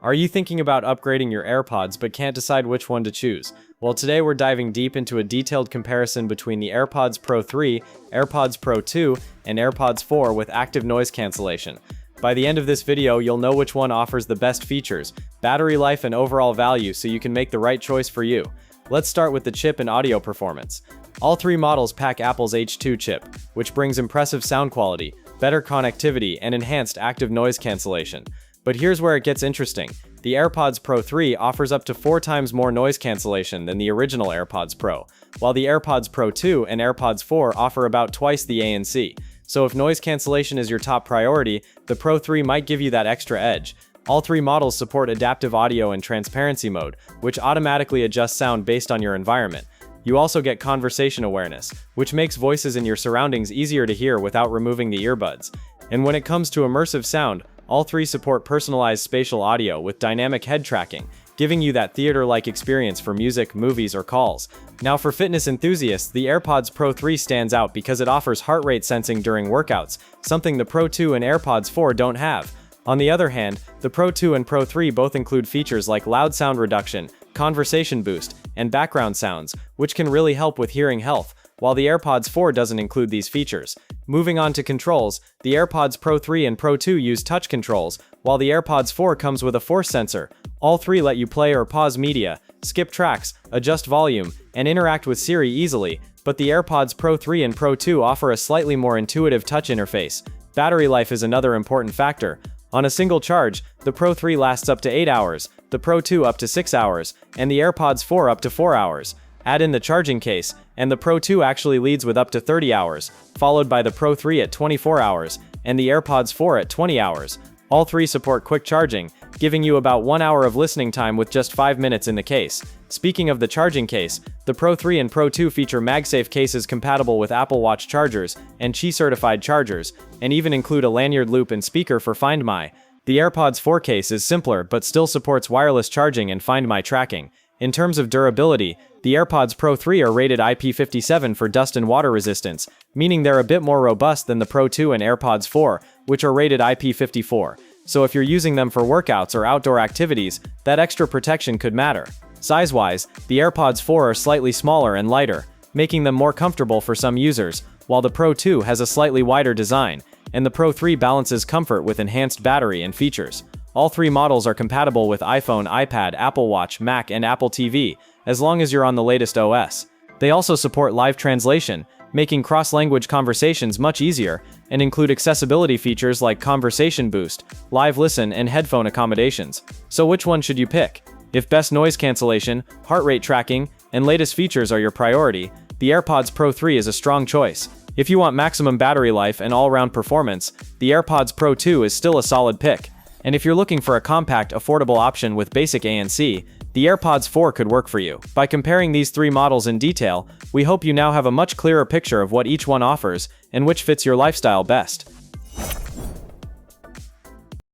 Are you thinking about upgrading your AirPods but can't decide which one to choose? Well, today we're diving deep into a detailed comparison between the AirPods Pro 3, AirPods Pro 2, and AirPods 4 with active noise cancellation. By the end of this video, you'll know which one offers the best features, battery life, and overall value so you can make the right choice for you. Let's start with the chip and audio performance. All three models pack Apple's H2 chip, which brings impressive sound quality, better connectivity, and enhanced active noise cancellation. But here's where it gets interesting. The AirPods Pro 3 offers up to 4 times more noise cancellation than the original AirPods Pro, while the AirPods Pro 2 and AirPods 4 offer about twice the ANC. So if noise cancellation is your top priority, the Pro 3 might give you that extra edge. All three models support adaptive audio and transparency mode, which automatically adjusts sound based on your environment. You also get conversation awareness, which makes voices in your surroundings easier to hear without removing the earbuds. And when it comes to immersive sound, all three support personalized spatial audio with dynamic head tracking, giving you that theater-like experience for music, movies, or calls. Now for fitness enthusiasts, the AirPods Pro 3 stands out because it offers heart rate sensing during workouts, something the Pro 2 and AirPods 4 don't have. On the other hand, the Pro 2 and Pro 3 both include features like loud sound reduction, conversation boost, and background sounds, which can really help with hearing health, while the AirPods 4 doesn't include these features. Moving on to controls, the AirPods Pro 3 and Pro 2 use touch controls, while the AirPods 4 comes with a force sensor. All three let you play or pause media, skip tracks, adjust volume, and interact with Siri easily, but the AirPods Pro 3 and Pro 2 offer a slightly more intuitive touch interface. Battery life is another important factor. On a single charge, the Pro 3 lasts up to 8 hours, the Pro 2 up to 6 hours, and the AirPods 4 up to 4 hours. Add in the charging case, and the Pro 2 actually leads with up to 30 hours, followed by the Pro 3 at 24 hours, and the AirPods 4 at 20 hours. All three support quick charging, giving you about 1 hour of listening time with just 5 minutes in the case. Speaking of the charging case, the Pro 3 and Pro 2 feature MagSafe cases compatible with Apple Watch chargers and Qi-certified chargers, and even include a lanyard loop and speaker for Find My. The AirPods 4 case is simpler but still supports wireless charging and Find My tracking. In terms of durability, the AirPods Pro 3 are rated IP57 for dust and water resistance, meaning they're a bit more robust than the Pro 2 and AirPods 4, which are rated IP54. So if you're using them for workouts or outdoor activities, that extra protection could matter. Size-wise, the AirPods 4 are slightly smaller and lighter, making them more comfortable for some users, while the Pro 2 has a slightly wider design, and the Pro 3 balances comfort with enhanced battery and features. All three models are compatible with iPhone, iPad, Apple Watch, Mac, and Apple TV, as long as you're on the latest OS. They also support live translation, making cross-language conversations much easier, and include accessibility features like Conversation Boost, Live Listen, and headphone accommodations. So which one should you pick? If best noise cancellation, heart rate tracking, and latest features are your priority, the AirPods Pro 3 is a strong choice. If you want maximum battery life and all-round performance, the AirPods Pro 2 is still a solid pick. And if you're looking for a compact, affordable option with basic ANC, the AirPods 4 could work for you. By comparing these three models in detail, we hope you now have a much clearer picture of what each one offers and which fits your lifestyle best.